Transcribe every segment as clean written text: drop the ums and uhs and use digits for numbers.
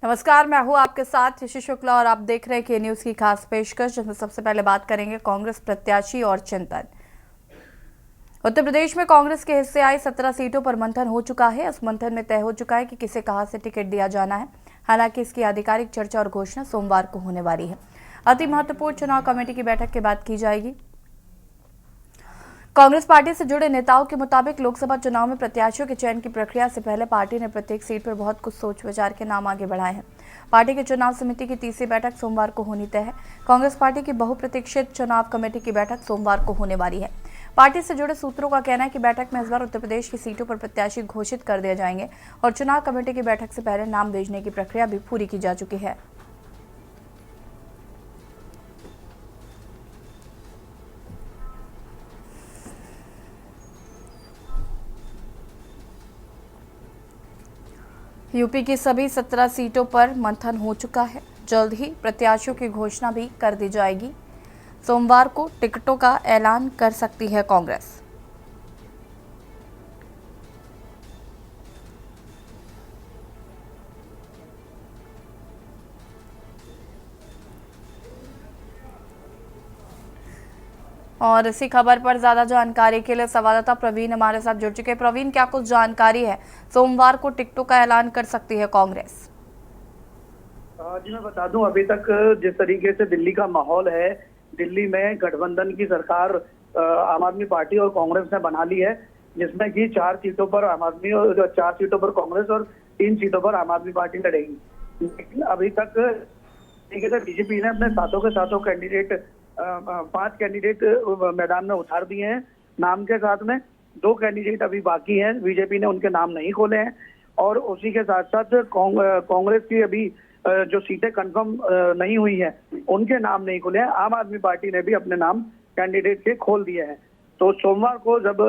नमस्कार, मैं हूं आपके साथ ऋषि शुक्ला और आप देख रहे हैं के न्यूज की खास पेशकश, जिसमें सबसे पहले बात करेंगे कांग्रेस प्रत्याशी और चिंतन। उत्तर प्रदेश में कांग्रेस के हिस्से आई 17 सीटों पर मंथन हो चुका है। इस मंथन में तय हो चुका है कि किसे कहां से टिकट दिया जाना है। हालांकि इसकी आधिकारिक चर्चा और घोषणा सोमवार को होने वाली है। अति महत्वपूर्ण चुनाव कमेटी की बैठक के बाद की जाएगी। कांग्रेस पार्टी से जुड़े नेताओं के मुताबिक लोकसभा चुनाव में प्रत्याशियों के चयन की प्रक्रिया से पहले पार्टी ने प्रत्येक सीट पर बहुत कुछ सोच विचार के नाम आगे बढ़ाए हैं। पार्टी की चुनाव समिति की तीसरी बैठक सोमवार को होनी तय है। कांग्रेस पार्टी की बहुप्रतीक्षित चुनाव कमेटी की बैठक सोमवार को होने वाली है। पार्टी से जुड़े सूत्रों का कहना है कि बैठक में इस बार उत्तर प्रदेश की सीटों पर प्रत्याशी घोषित कर दिए जाएंगे और चुनाव कमेटी की बैठक से पहले नाम भेजने की प्रक्रिया भी पूरी की जा चुकी है। यूपी की सभी 17 सीटों पर मंथन हो चुका है। जल्द ही प्रत्याशियों की घोषणा भी कर दी जाएगी। सोमवार को टिकटों का ऐलान कर सकती है कांग्रेस। और इसी खबर पर ज्यादा जानकारी के लिए संवाददाता प्रवीण हमारे साथ जुड़ चुके हैं। प्रवीण, क्या कुछ जानकारी है? सोमवार को टिकटों का ऐलान कर सकती है कांग्रेस। जी मैं बता दूं, अभी तक जिस तरीके से दिल्ली का माहौल है, दिल्ली में गठबंधन की सरकार आम आदमी पार्टी और कांग्रेस ने बना ली है, जिसमें कि 4 सीटों पर आम आदमी और 4 सीटों पर कांग्रेस और 3 सीटों पर आम आदमी पार्टी लड़ेगी। लेकिन अभी तक तरीके से बीजेपी ने अपने सातों कैंडिडेट 5 कैंडिडेट मैदान में उतार दिए हैं नाम के साथ में। 2 कैंडिडेट अभी बाकी हैं, बीजेपी ने उनके नाम नहीं खोले हैं। और उसी के साथ साथ कांग्रेस की अभी जो सीटें कंफर्म नहीं हुई हैं, उनके नाम नहीं खुले हैं। आम आदमी पार्टी ने भी अपने नाम कैंडिडेट के खोल दिए हैं। तो सोमवार को जब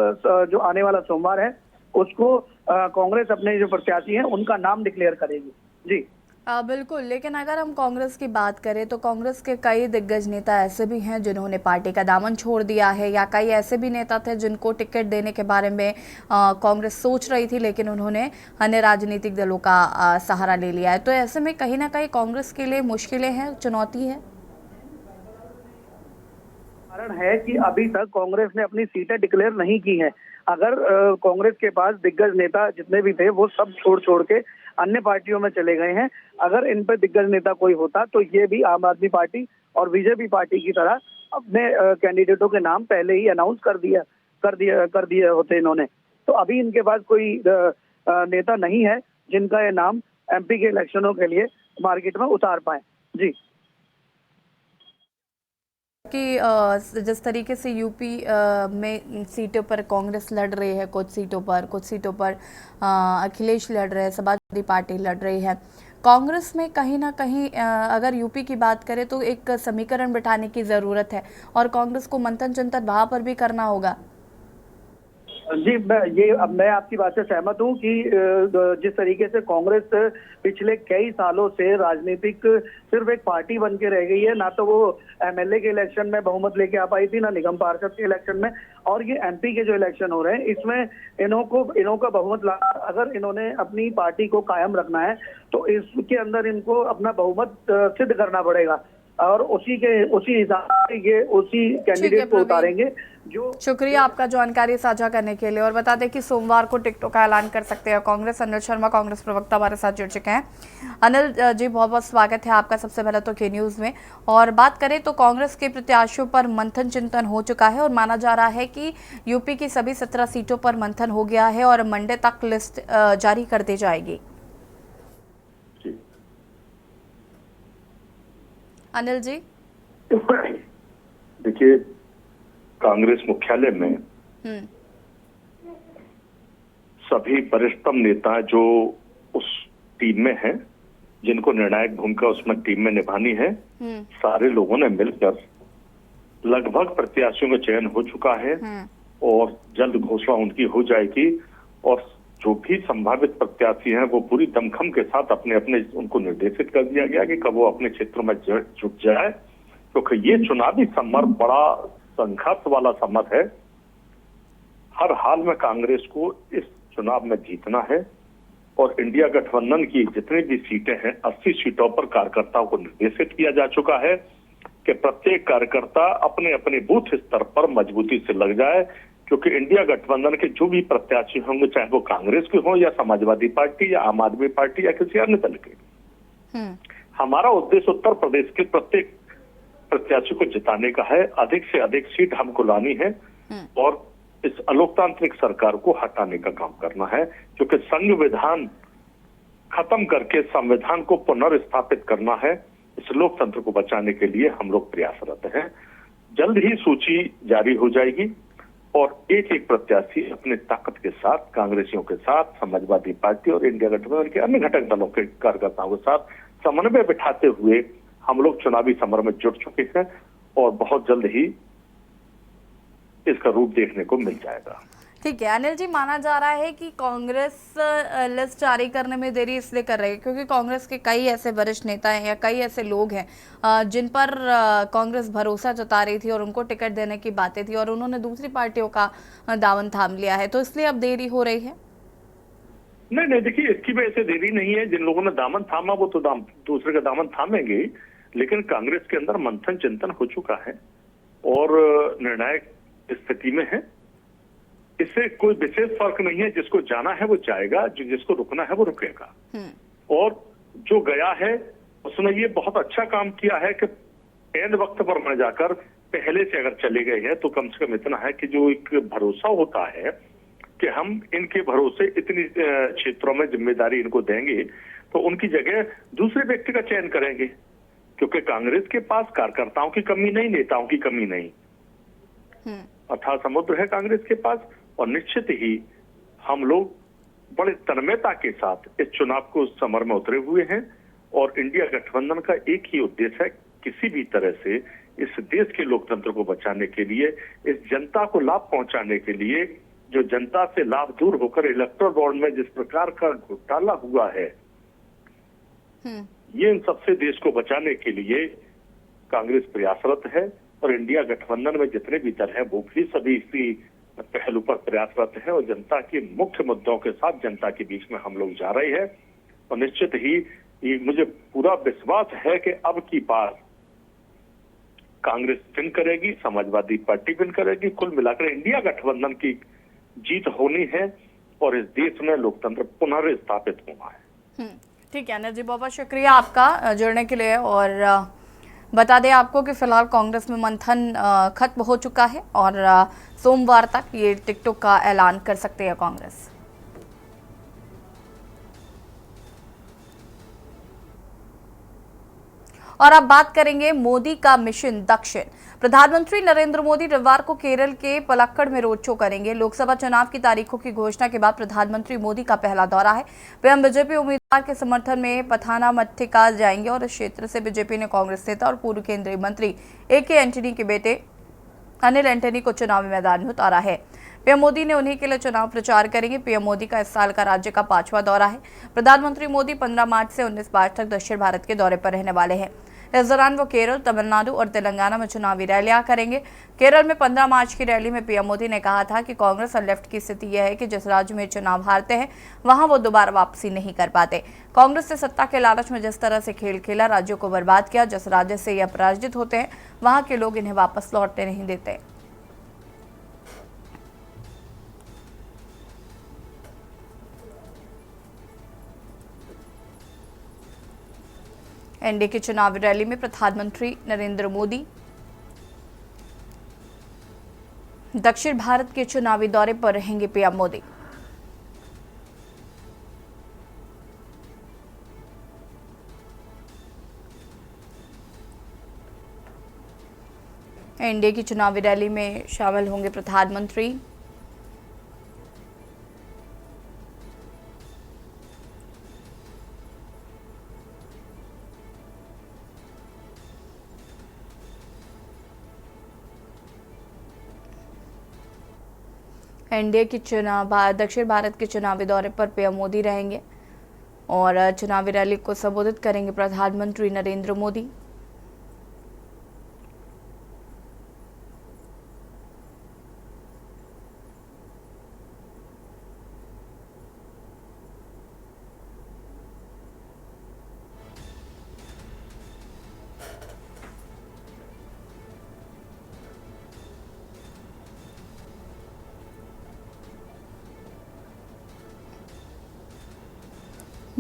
जो आने वाला सोमवार है, उसको कांग्रेस अपने जो प्रत्याशी हैं उनका नाम डिक्लेयर करेगी। जी बिल्कुल, लेकिन अगर हम कांग्रेस की बात करें तो कांग्रेस के कई दिग्गज नेता ऐसे भी हैं जिन्होंने पार्टी का दामन छोड़ दिया है, या कई ऐसे भी नेता थे जिनको टिकट देने के बारे में कांग्रेस सोच रही थी, लेकिन उन्होंने अन्य राजनीतिक दलों का सहारा ले लिया है। तो ऐसे में कहीं ना कहीं कांग्रेस के लिए मुश्किलें हैं, चुनौती है। कारण है कि अभी तक कांग्रेस ने अपनी सीटें डिक्लेयर नहीं की हैं। अगर कांग्रेस के पास दिग्गज नेता जितने भी थे वो सब छोड़ के अन्य पार्टियों में चले गए हैं। अगर इन पर दिग्गज नेता कोई होता तो ये भी आम आदमी पार्टी और बीजेपी पार्टी की तरह अपने कैंडिडेटों के नाम पहले ही अनाउंस कर दिए होते इन्होंने। तो अभी इनके पास कोई नेता नहीं है जिनका ये नाम एमपी के इलेक्शनों के लिए मार्केट में उतार पाए। जी कि जिस तरीके से यूपी में सीटों पर कांग्रेस लड़ रही है, कुछ सीटों पर अखिलेश लड़ रहे हैं, समाजवादी पार्टी लड़ रही है। कांग्रेस में कहीं ना कहीं अगर यूपी की बात करें तो एक समीकरण बिठाने की जरूरत है और कांग्रेस को मंथन चिंतन वहां पर भी करना होगा। जी मैं आपकी बात से सहमत हूँ कि जिस तरीके से कांग्रेस पिछले कई सालों से राजनीतिक सिर्फ एक पार्टी बन के रह गई है। ना तो वो एमएलए के इलेक्शन में बहुमत लेके आ पाई थी, ना निगम पार्षद के इलेक्शन में। और ये एमपी के जो इलेक्शन हो रहे हैं, इसमें इन्हों का बहुमत अगर इन्होंने अपनी पार्टी को कायम रखना है तो इसके अंदर इनको अपना बहुमत सिद्ध करना पड़ेगा। और उसी हिसाब से ये उसी कैंडिडेट को उतारेंगे। जो शुक्रिया आपका जानकारी साझा करने के लिए। और बता दें कि सोमवार को टिकटों का ऐलान कर सकते हैं कांग्रेस। अनिल शर्मा, कांग्रेस प्रवक्ता, हमारे साथ जुड़ चुके हैं। अनिल जी, बहुत बहुत स्वागत है आपका सबसे पहले तो के न्यूज में। और बात करें तो कांग्रेस के प्रत्याशियों पर मंथन चिंतन हो चुका है और माना जा रहा है कि यूपी की सभी 17 सीटों पर मंथन हो गया है और मंडे तक लिस्ट जारी कर दी जाएगी। अनिल जी, देखिए, कांग्रेस मुख्यालय में सभी वरिष्ठतम नेता जो उस टीम में हैं, जिनको निर्णायक भूमिका उसमें टीम में निभानी है, सारे लोगों ने मिलकर लगभग प्रत्याशियों का चयन हो चुका है और जल्द घोषणा उनकी हो जाएगी। और जो भी संभावित प्रत्याशी हैं वो पूरी दमखम के साथ अपने उनको निर्देशित कर दिया गया कि कब वो अपने क्षेत्रों में जुट जाए, क्योंकि ये चुनावी समर बड़ा संघर्ष वाला समर है। हर हाल में कांग्रेस को इस चुनाव में जीतना है और इंडिया गठबंधन की जितनी भी सीटें हैं 80 सीटों पर कार्यकर्ताओं को निर्देशित किया जा चुका है कि प्रत्येक कार्यकर्ता अपने अपने बूथ स्तर पर मजबूती से लग जाए, क्योंकि इंडिया गठबंधन के जो भी प्रत्याशी होंगे, चाहे वो कांग्रेस के हों या समाजवादी पार्टी या आम आदमी पार्टी या किसी अन्य दल के, हमारा उद्देश्य उत्तर प्रदेश के प्रत्येक प्रत्याशी को जिताने का है। अधिक से अधिक सीट हमको लानी है और इस अलोकतांत्रिक सरकार को हटाने का काम करना है, क्योंकि संविधान खत्म करके संविधान को पुनर्स्थापित करना है। इस लोकतंत्र को बचाने के लिए हम लोग प्रयासरत हैं। जल्द ही सूची जारी हो जाएगी और एक एक प्रत्याशी अपने ताकत के साथ कांग्रेसियों के साथ, समाजवादी पार्टी और इंडिया गठबंधन के अन्य घटक दलों के कार्यकर्ताओं के साथ समन्वय बिठाते हुए हम लोग चुनावी समर में जुट चुके हैं और बहुत जल्द ही इसका रूप देखने को मिल जाएगा। ठीक है अनिल जी, माना जा रहा है कि कांग्रेस लिस्ट जारी करने में देरी इसलिए कर रही है क्योंकि कांग्रेस के कई ऐसे वरिष्ठ नेता हैं या कई ऐसे लोग हैं जिन पर कांग्रेस भरोसा जता रही थी और उनको टिकट देने की बातें थी और उन्होंने दूसरी पार्टियों का दामन थाम लिया है, तो इसलिए अब देरी हो रही है। नहीं, देखिए इसकी वजह से देरी नहीं है। जिन लोगों ने दामन थामा वो तो दूसरे का दामन थामेंगे, लेकिन कांग्रेस के अंदर मंथन चिंतन हो चुका है और निर्णायक स्थिति में है। इससे कोई विशेष फर्क नहीं है, जिसको जाना है वो जाएगा, जिसको रुकना है वो रुकेगा। और जो गया है उसने ये बहुत अच्छा काम किया है कि एंड वक्त पर न जाकर पहले से अगर चले गए हैं तो कम से कम इतना है कि जो एक भरोसा होता है कि हम इनके भरोसे इतनी क्षेत्रों में जिम्मेदारी इनको देंगे तो उनकी जगह दूसरे व्यक्ति का चयन करेंगे, क्योंकि कांग्रेस के पास कार्यकर्ताओं की कमी नहीं, नेताओं की कमी नहीं, अथाह समुद्र है कांग्रेस के पास। और निश्चित ही हम लोग बड़े तन्मयता के साथ इस चुनाव को समर में उतरे हुए हैं और इंडिया गठबंधन का एक ही उद्देश्य है, किसी भी तरह से इस देश के लोकतंत्र को बचाने के लिए, इस जनता को लाभ पहुंचाने के लिए, जो जनता से लाभ दूर होकर इलेक्टोरल बॉन्ड में जिस प्रकार का घोटाला हुआ है, ये इन सबसे देश को बचाने के लिए कांग्रेस प्रयासरत है और इंडिया गठबंधन में जितने भी दल हैं वो भी सभी इसी पहलू पर प्रयासरत है और जनता के मुख्य मुद्दों के साथ जनता के बीच में हम लोग जा रहे हैं। और निश्चित ही ये मुझे पूरा विश्वास है कि अब की बार कांग्रेस विन करेगी, समाजवादी पार्टी विन करेगी, कुल मिलाकर इंडिया गठबंधन की जीत होनी है और इस देश में लोकतंत्र पुनर्स्थापित होना है। ठीक है अनिल जी, बहुत बहुत शुक्रिया आपका जुड़ने के लिए। और बता दें आपको कि फिलहाल कांग्रेस में मंथन खत्म हो चुका है और सोमवार तक ये टिकटों का ऐलान कर सकते हैं कांग्रेस। और अब बात करेंगे मोदी का मिशन दक्षिण। प्रधानमंत्री नरेंद्र मोदी रविवार को केरल के पलक्कड़ में रोड शो करेंगे। लोकसभा चुनाव की तारीखों की घोषणा के बाद प्रधानमंत्री मोदी का पहला दौरा है। वे बीजेपी उम्मीदवार के समर्थन में पथानामथिट्टा जाएंगे और इस क्षेत्र से बीजेपी ने कांग्रेस नेता और पूर्व केंद्रीय मंत्री ए.के. एंटनी के बेटे अनिल एंटनी को चुनावी मैदान में उतारा है। पीएम मोदी ने उन्हीं के लिए चुनाव प्रचार करेंगे। पीएम मोदी का इस साल का राज्य का 5वां दौरा है। प्रधानमंत्री मोदी 15 मार्च से 19 मार्च तक दक्षिण भारत के दौरे पर रहने वाले हैं। इस दौरान वो केरल, तमिलनाडु और तेलंगाना में चुनावी रैलियां करेंगे। केरल में 15 मार्च की रैली में पीएम मोदी ने कहा था कि कांग्रेस और लेफ्ट की स्थिति यह है कि जिस राज्य में चुनाव हारते हैं वहां वो दोबारा वापसी नहीं कर पाते। कांग्रेस ने सत्ता के लालच में जिस तरह से खेल खेला, राज्यों को बर्बाद किया, जिस राज्य से ये अपराजित होते हैं वहां के लोग इन्हें वापस लौटने नहीं देते। एनडीए की चुनावी रैली में प्रधानमंत्री नरेंद्र मोदी दक्षिण भारत के चुनावी दौरे पर रहेंगे। पीएम मोदी एनडीए की चुनावी रैली में शामिल होंगे प्रधानमंत्री। एनडीए की दक्षिण भारत के चुनावी दौरे पर पीएम मोदी रहेंगे और चुनावी रैली को संबोधित करेंगे प्रधानमंत्री नरेंद्र मोदी।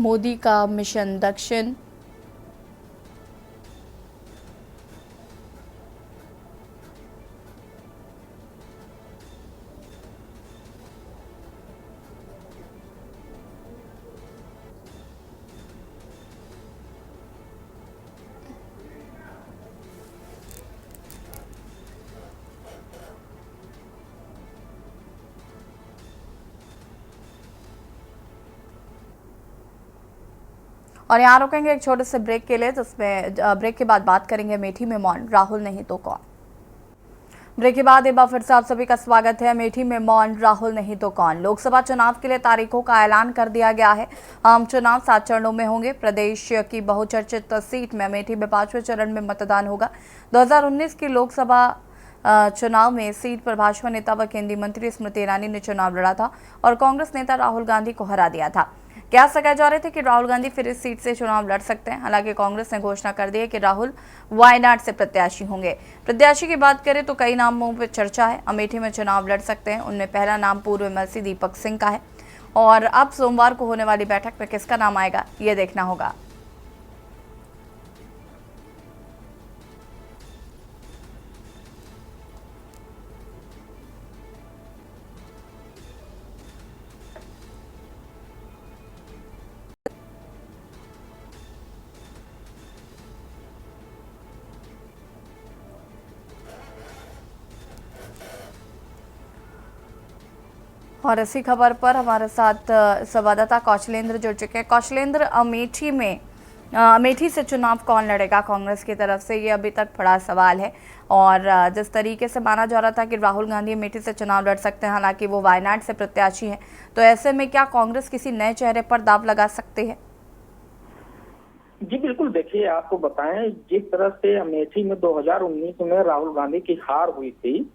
मोदी का मिशन दक्षिण। और यहाँ रुकेंगे एक छोटे से ब्रेक के लिए, जिसमें ब्रेक के बाद बात करेंगे अमेठी में मौन, राहुल नहीं तो कौन। ब्रेक के बाद एक बार फिर से आप सभी का स्वागत है। अमेठी में मौन, राहुल नहीं तो कौन। लोकसभा चुनाव के लिए तारीखों का ऐलान कर दिया गया है। आम चुनाव 7 चरणों में होंगे। प्रदेश की बहुचर्चित सीट में अमेठी में 5वें चरण में मतदान होगा। 2019 की लोकसभा चुनाव में सीट पर भाजपा नेता व केंद्रीय मंत्री स्मृति ईरानी ने चुनाव लड़ा था और कांग्रेस नेता राहुल गांधी को हरा दिया था। क्या लगाए जा रहे थे कि राहुल गांधी फिर इस सीट से चुनाव लड़ सकते हैं। हालांकि कांग्रेस ने घोषणा कर दी है कि राहुल वायनाड से प्रत्याशी होंगे। प्रत्याशी की बात करें तो कई नामों पर चर्चा है। अमेठी में चुनाव लड़ सकते हैं। उनमें पहला नाम पूर्व एमएलसी दीपक सिंह का है और अब सोमवार को होने वाली बैठक में किसका नाम आएगा, ये देखना होगा। और इसी खबर पर हमारे साथ संवाददाता कौशलेंद्र जुड़ चुके हैं। कौशलेंद्र, अमेठी से चुनाव कौन लड़ेगा कांग्रेस की तरफ से, ये अभी तक बड़ा सवाल है। और जिस तरीके से माना जा रहा था कि राहुल गांधी अमेठी से चुनाव लड़ सकते हैं, हालांकि वो वायनाड से प्रत्याशी हैं, तो ऐसे में क्या कांग्रेस किसी नए चेहरे पर दांव लगा सकती है? जी बिल्कुल, देखिए आपको बताएं, जिस तरह से अमेठी में 2019 में राहुल गांधी की हार हुई थी,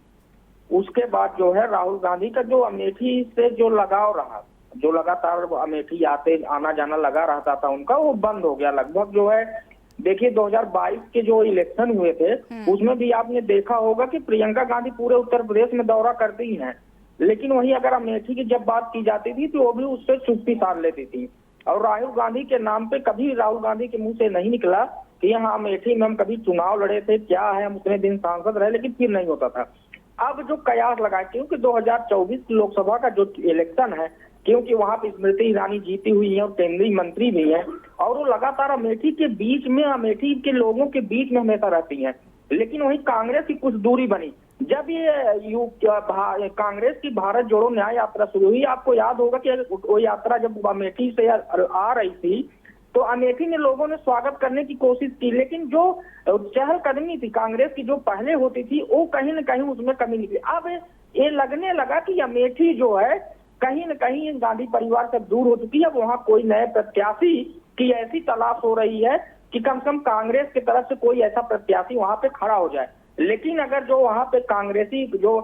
उसके बाद जो है राहुल गांधी का जो अमेठी से जो लगाव रहा, जो लगातार अमेठी आना जाना लगा रहता था उनका, वो बंद हो गया लगभग। जो है देखिए 2022 के जो इलेक्शन हुए थे उसमें भी आपने देखा होगा कि प्रियंका गांधी पूरे उत्तर प्रदेश में दौरा करती हैं, लेकिन वहीं अगर अमेठी की जब बात की जाती थी तो वो भी उससे चुप्पी साध लेती थी। और राहुल गांधी के नाम पे कभी राहुल गांधी के मुंह से नहीं निकला कि यहाँ अमेठी में हम कभी चुनाव लड़े थे, क्या है, हम उतने दिन सांसद रहे, लेकिन फिर नहीं होता था। अब जो कयास लगा, क्योंकि 2024 लोकसभा का जो इलेक्शन है, क्योंकि वहां पे स्मृति ईरानी जीती हुई है और केंद्रीय मंत्री भी है, और वो लगातार अमेठी के बीच में, अमेठी के लोगों के बीच में हमेशा रहती हैं। लेकिन वहीं कांग्रेस की कुछ दूरी बनी जब ये कांग्रेस की भारत जोड़ो न्याय यात्रा शुरू हुई। आपको याद होगा कि वो यात्रा जब अमेठी से आ रही थी तो अमेठी में लोगों ने स्वागत करने की कोशिश की, लेकिन जो चहलकदमी थी कांग्रेस की जो पहले होती थी, वो कहीं न कहीं उसमें कमी निकली। अब ये लगने लगा कि अमेठी जो है कहीं न कहीं गांधी परिवार से दूर हो चुकी है। वहां कोई नए प्रत्याशी की ऐसी तलाश हो रही है कि कम से कम कांग्रेस की तरफ से कोई ऐसा प्रत्याशी वहां पे खड़ा हो जाए। लेकिन अगर जो वहां पे कांग्रेसी जो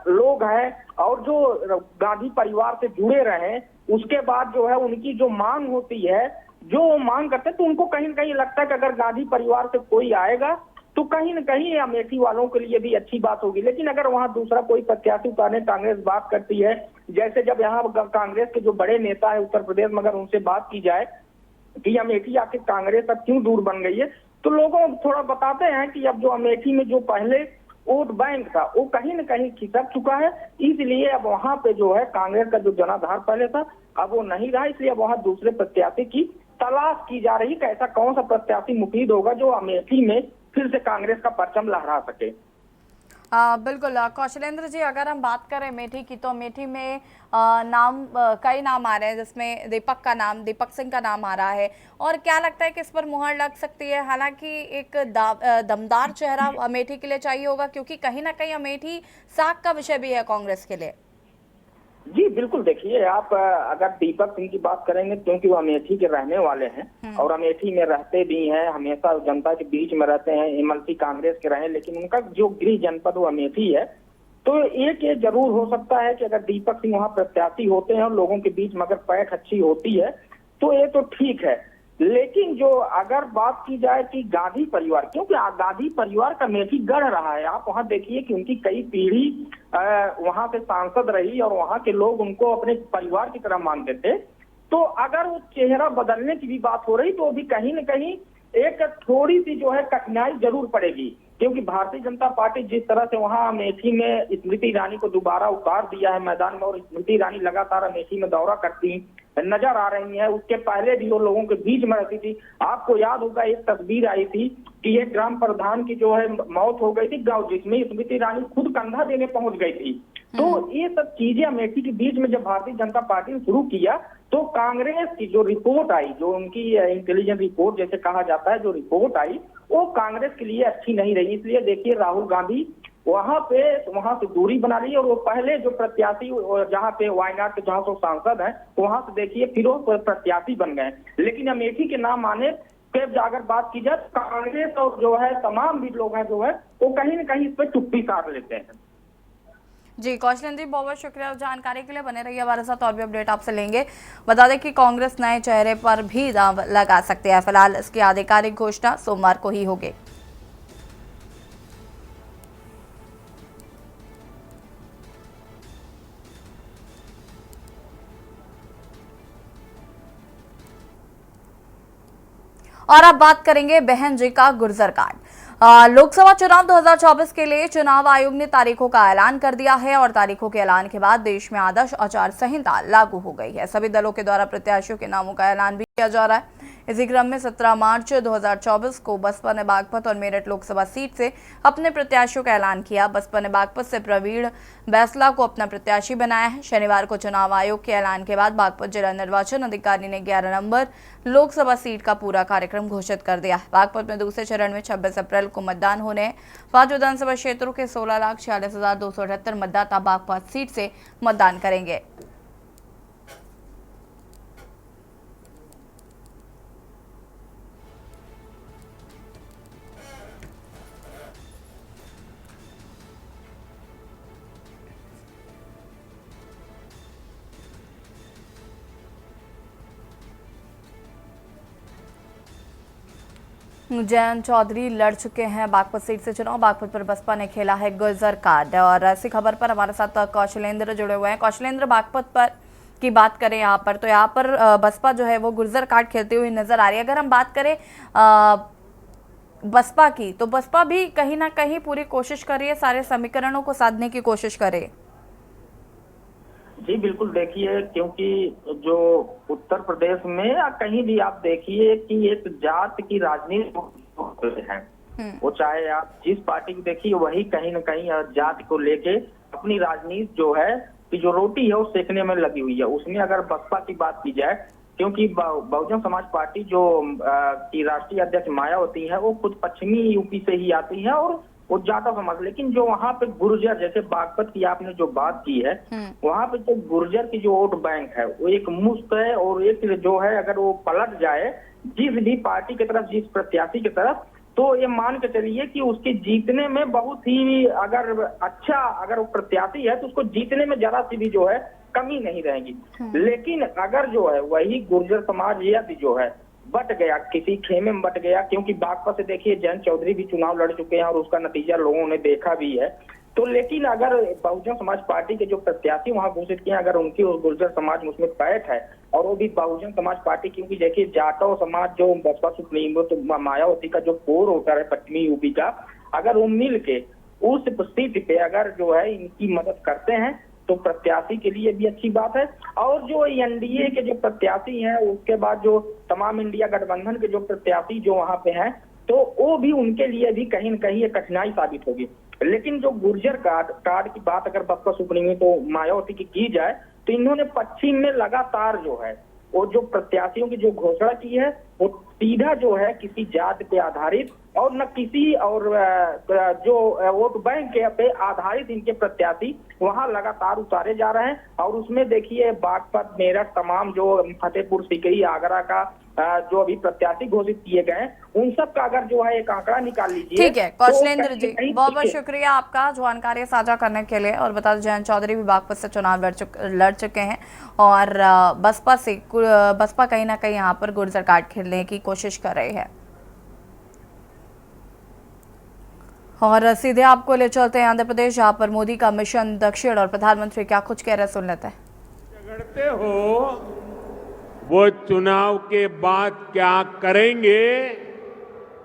लोग हैं और जो गांधी परिवार से जुड़े रहे, उसके बाद जो है उनकी जो मांग होती है, जो मांग करते हैं, तो उनको कहीं न कहीं लगता है कि अगर गांधी परिवार से कोई आएगा तो कहीं न कहीं अमेठी वालों के लिए भी अच्छी बात होगी। लेकिन अगर वहां दूसरा कोई प्रत्याशी उतारने कांग्रेस बात करती है, जैसे जब यहाँ कांग्रेस के जो बड़े नेता है उत्तर प्रदेश में, अगर उनसे बात की जाए कि अमेठी आके कांग्रेस अब क्यों दूर बन गई है, तो लोगों थोड़ा बताते हैं कि अब जो अमेठी में जो पहले वोट बैंक था वो कहीं न कहीं खिसक चुका है, इसलिए अब वहां पे जो है कांग्रेस का जो जनाधार पहले था अब वो नहीं रहा, इसलिए अब वहां दूसरे प्रत्याशी की तलाश की जा रही है। ऐसा कौन सा प्रत्याशी मुफीद होगा जो अमेठी में फिर से कांग्रेस का परचम लहरा सके। बिल्कुल कौशलेंद्र जी, अगर हम बात करें अमेठी की, तो अमेठी में कई नाम आ रहे हैं, जिसमें दीपक सिंह का नाम आ रहा है। और क्या लगता है कि इस पर मुहर लग सकती है? हालांकि एक दमदार चेहरा अमेठी के लिए चाहिए होगा, क्योंकि कहीं ना कहीं अमेठी साख का विषय भी है कांग्रेस के लिए। जी बिल्कुल, देखिए आप अगर दीपक सिंह की बात करेंगे, क्योंकि वो अमेठी के रहने वाले हैं और अमेठी में रहते भी हैं, हमेशा जनता के बीच में रहते हैं, एमएलसी कांग्रेस के रहे, लेकिन उनका जो गृह जनपद वो अमेठी है, तो एक ये जरूर हो सकता है कि अगर दीपक सिंह वहां प्रत्याशी होते हैं और लोगों के बीच में अगर पैठ अच्छी होती है तो ये तो ठीक है। लेकिन जो अगर बात की जाए कि गांधी परिवार, क्योंकि गांधी परिवार का अमेठी गढ़ रहा है, आप वहां देखिए कि उनकी कई पीढ़ी वहां से सांसद रही और वहां के लोग उनको अपने परिवार की तरह मानते थे, तो अगर वो चेहरा बदलने की भी बात हो रही तो भी कहीं न कहीं एक थोड़ी सी जो है कठिनाई जरूर पड़ेगी, क्योंकि भारतीय जनता पार्टी जिस तरह से वहां अमेठी में स्मृति ईरानी को दोबारा उतार दिया है मैदान में, और स्मृति ईरानी लगातार अमेठी में दौरा करती नजर आ रही है। उसके पहले भी वो लोगों के बीच में रहती थी। आपको याद होगा एक तस्वीर आई थी कि एक ग्राम प्रधान की जो है मौत हो गई थी गाँव, जिसमें स्मृति ईरानी खुद कंधा देने पहुंच गई थी। तो ये सब चीजें अमेठी के बीच में जब भारतीय जनता पार्टी ने शुरू किया तो कांग्रेस की जो रिपोर्ट आई, जो उनकी इंटेलिजेंस रिपोर्ट जैसे कहा जाता है, जो रिपोर्ट आई वो कांग्रेस के लिए अच्छी नहीं रही। इसलिए देखिए राहुल गांधी वहां से दूरी बना रही है, और वो पहले जो प्रत्याशी जहां पे वायनाड के जहां से सांसद है वहां से देखिए फिर वो प्रत्याशी बन गए। लेकिन अमेठी के नाम आने पे अगर बात की जाए तो कांग्रेस और जो है तमाम भी लोग हैं जो है वो कहीं न कहीं इस पर चुप्पी साध लेते हैं। जी कौशलेंद्र जी, बहुत बहुत शुक्रिया जानकारी के लिए। बने रहिए हमारे साथ, और भी अपडेट आपसे लेंगे। बता दें कि कांग्रेस नए चेहरे पर भी दांव लगा सकते हैं। फिलहाल इसकी आधिकारिक घोषणा सोमवार को ही होगी। और अब बात करेंगे बहन जी का गुर्जर कांड। लोकसभा चुनाव 2024 के लिए चुनाव आयोग ने तारीखों का ऐलान कर दिया है, और तारीखों के ऐलान के बाद देश में आदर्श आचार संहिता लागू हो गई है। सभी दलों के द्वारा प्रत्याशियों के नामों का ऐलान भी किया जा रहा है। इसी क्रम में 17 मार्च 2024 को बसपा ने बागपत और मेरठ लोकसभा सीट से अपने प्रत्याशियों का ऐलान किया। बसपा ने बागपत से प्रवीण बैसला को अपना प्रत्याशी बनाया है। शनिवार को चुनाव आयोग के ऐलान के बाद बागपत जिला निर्वाचन अधिकारी ने 11 नंबर लोकसभा सीट का पूरा कार्यक्रम घोषित कर दिया है। बागपत में दूसरे चरण में 26 अप्रैल को मतदान होने हैं। 5 विधानसभा क्षेत्रों के 16,46,278 मतदाता बागपत सीट से मतदान करेंगे। जयंत चौधरी लड़ चुके हैं बागपत सीट से चुनाव। बागपत पर बसपा ने खेला है गुर्जर कार्ड, और ऐसी खबर पर हमारे साथ कौशलेंद्र जुड़े हुए हैं। कौशलेंद्र, बागपत पर की बात करें यहाँ पर, तो यहाँ पर बसपा जो है वो गुर्जर कार्ड खेलती हुई नजर आ रही है। अगर हम बात करें बसपा की, तो बसपा भी कहीं ना कहीं पूरी कोशिश कर रही है, सारे समीकरणों को साधने की कोशिश करे। जी बिल्कुल, देखिए क्योंकि जो उत्तर प्रदेश में या कहीं भी आप देखिए कि एक जात की राजनीति है, वो चाहे आप जिस पार्टी को देखिए वही कहीं न कहीं जात को लेके अपनी राजनीति जो है कि जो रोटी है वो सेकने में लगी हुई है। उसमें अगर बसपा की बात की जाए, क्योंकि बहुजन समाज पार्टी जो की राष्ट्रीय अध्यक्ष मायावती है वो खुद पश्चिमी यूपी से ही आती है और वो जाटा समाज, लेकिन जो वहाँ पे गुर्जर, जैसे बागपत की आपने जो बात की है, वहाँ पे जो गुर्जर की जो वोट बैंक है वो एक मुश्त है, और एक जो है अगर वो पलट जाए जिस भी पार्टी की तरफ, जिस प्रत्याशी की तरफ, तो ये मान के चलिए कि उसके जीतने में बहुत ही अगर अच्छा अगर वो प्रत्याशी है तो उसको जीतने में जरा सी भी जो है कमी नहीं रहेगी। लेकिन अगर जो है वही गुर्जर समाज यदि जो है बट गया, किसी खेमे में बट गया, क्योंकि बागपत से देखिए जयंत चौधरी भी चुनाव लड़ चुके हैं और उसका नतीजा लोगों ने देखा भी है। तो लेकिन अगर बहुजन समाज पार्टी के जो प्रत्याशी वहां घोषित किए, अगर उनकी उस गुर्जर समाज में उसमें पैठ है, और वो भी बहुजन समाज पार्टी, क्योंकि देखिए जाटव समाज जो बसपा सुप्रीमो तो मायावती का जो कोर होता है पश्चिमी यूपी का, अगर वो मिल के उस सीट पे अगर जो है इनकी मदद करते हैं तो प्रत्याशी के लिए भी अच्छी बात है। और जो एनडीए के जो प्रत्याशी हैं, उसके बाद जो तमाम इंडिया गठबंधन के जो प्रत्याशी जो वहां पे हैं, तो वो भी उनके लिए भी कहीं न कहीं एक कठिनाई साबित होगी। लेकिन जो गुर्जर कार्ड की बात अगर बसपा सुप्रीमो तो मायावती की जाए, तो इन्होंने पश्चिम में लगातार जो है वो जो प्रत्याशियों की जो घोषणा की है वो सीधा जो है किसी जात पे आधारित और न किसी और जो वोट बैंक के पे आधारित इनके प्रत्याशी वहां लगातार उतारे जा रहे हैं। और उसमें देखिए बागपत, मेरठ, तमाम जो फतेहपुर सीकरी, आगरा का जो अभी प्रत्याशी घोषित किए गए उन सब का अगर जो है एक आंकड़ा निकाल लीजिए। ठीक है कौशलेंद्र जी, बहुत बहुत शुक्रिया आपका जानकारी साझा करने के लिए। और बता दें जयंत चौधरी भी बागपत से चुनाव लड़ चुके हैं, और बसपा कहीं ना कहीं यहाँ पर गुर्जर कार्ड खेलने की कोशिश कर रही है। और सीधे आपको ले चलते हैं आंध्र प्रदेश, जहाँ पर मोदी का मिशन दक्षिण और प्रधानमंत्री क्या कुछ कह रहे सुन लेते हैं। झगड़ते हो वो चुनाव के बाद क्या करेंगे,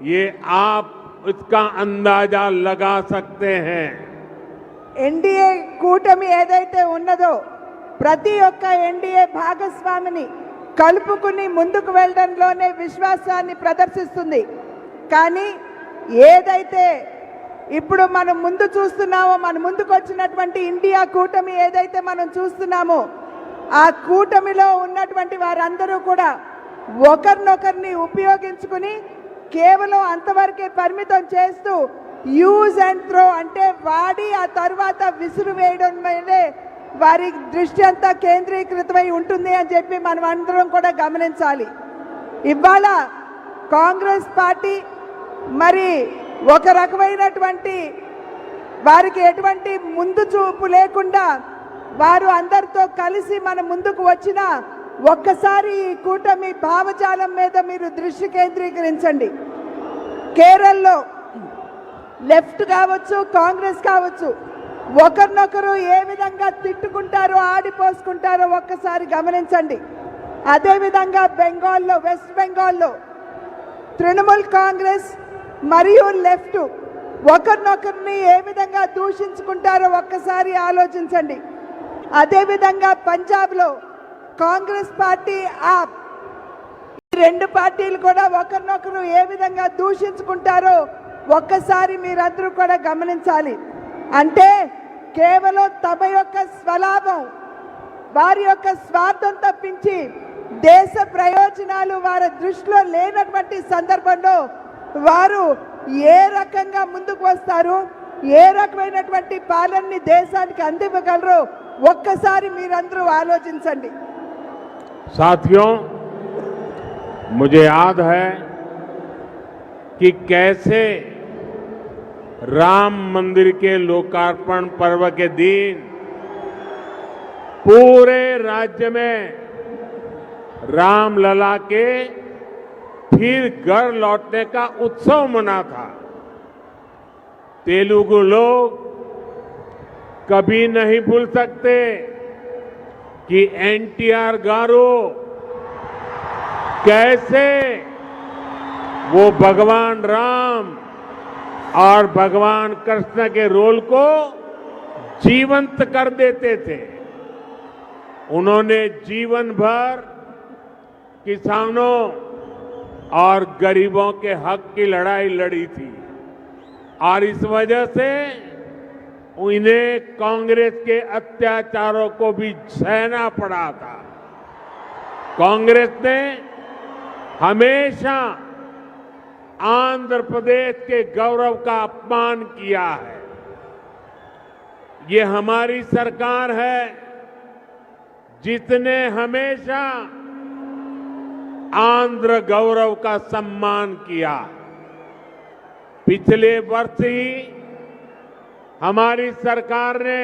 ये आप इसका अंदाजा लगा सकते हैं। ఎన్డీఏ కూటమి ఏదైతే ఉన్నదో ప్రతి ఒక్క ఎన్డీఏ భాగస్వామిని కలుపుకుని ముందుకు వెళ్ళడంలోనే విశ్వాసాన్ని ప్రదర్శిస్తుంది. కానీ ఏదైతే ఇప్పుడు మనం ముందు చూస్తున్నామో, మన ముందుకు వచ్చినటువంటి ఇండియా కూటమి ఏదైతే మనం చూస్తున్నామో, ఆ కూటమిలో ఉన్నటువంటి వారందరూ కూడా ఒకరినొకరిని ఉపయోగించుకుని కేవలం అంతవరకే పరిమితం చేస్తూ యూజ్ అండ్ త్రో అంటే వాడి ఆ తర్వాత విసురు వేయడం మీదే వారి దృష్టి అంతా కేంద్రీకృతమై ఉంటుంది అని చెప్పి మనం అందరం కూడా గమనించాలి. ఇవాళ కాంగ్రెస్ పార్టీ మరి ఒక రకమైనటువంటి వారికి ఎటువంటి ముందు చూపు లేకుండా వారు అందరితో కలిసి మన ముందుకు వచ్చిన ఒక్కసారి ఈ కూటమి భావజాలం మీద మీరు దృష్టి కేంద్రీకరించండి. కేరళలో లెఫ్ట్ కావచ్చు, కాంగ్రెస్ కావచ్చు, ఒకరినొకరు ఏ విధంగా తిట్టుకుంటారో, ఆడిపోసుకుంటారో ఒక్కసారి గమనించండి. అదేవిధంగా బెంగాల్లో, వెస్ట్ బెంగాల్లో తృణమూల్ కాంగ్రెస్ మరియు లెఫ్ట్ ఒకరినొకరిని ఏ విధంగా దూషించుకుంటారో ఒక్కసారి ఆలోచించండి. అదేవిధంగా పంజాబ్లో కాంగ్రెస్ పార్టీ, ఆప్, ఈ రెండు పార్టీలు కూడా ఒకరినొకరు ఏ విధంగా దూషించుకుంటారో ఒక్కసారి మీరందరూ కూడా గమనించాలి. అంటే కేవలం తమ యొక్క స్వలాభం, వారి యొక్క స్వార్థం తప్పించి దేశ ప్రయోజనాలు వారి దృష్టిలో లేనటువంటి సందర్భంలో వారు ఏ రకంగా ముందుకు వస్తారు, ఏ రకమైనటువంటి పాలనని దేశానికి అందివ్వగలరో ఒక్కసారి మీరందరూ ఆలోచించండి. साथियों, मुझे याद है कि कैसे राम मंदिर के लोकार्पण पर्व के दिन पूरे राज्य में रामलला के फिर घर लौटने का उत्सव मना था। तेलुगु लोग कभी नहीं भूल सकते कि एनटीआर गारू कैसे वो भगवान राम और भगवान कृष्ण के रोल को जीवंत कर देते थे। उन्होंने जीवन भर किसानों और गरीबों के हक की लड़ाई लड़ी थी और इस वजह से उन्हें कांग्रेस के अत्याचारों को भी सहना पड़ा था। कांग्रेस ने हमेशा आंध्र प्रदेश के गौरव का अपमान किया है। ये हमारी सरकार है जिसने हमेशा आंध्र गौरव का सम्मान किया। पिछले वर्ष ही हमारी सरकार ने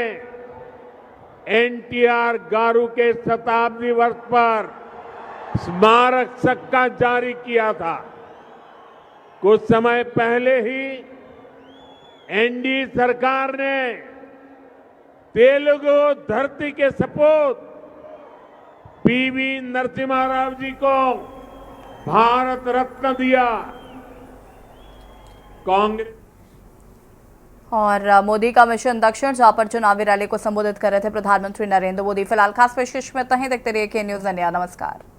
एनटीआर गारू के शताब्दी वर्ष पर स्मारक सिक्का जारी किया था। कुछ समय पहले ही एनडीए सरकार ने तेलुगु धरती के सपूत पीवी नरसिम्हा राव जी को भारत रत्न दिया। कांग्रेस और मोदी का मिशन दक्षिण, जहां पर चुनावी रैली को संबोधित कर रहे थे प्रधानमंत्री नरेंद्र मोदी। फिलहाल खास पेशकश में तहीं देखते रहिए के न्यूज़ इंडिया। नमस्कार।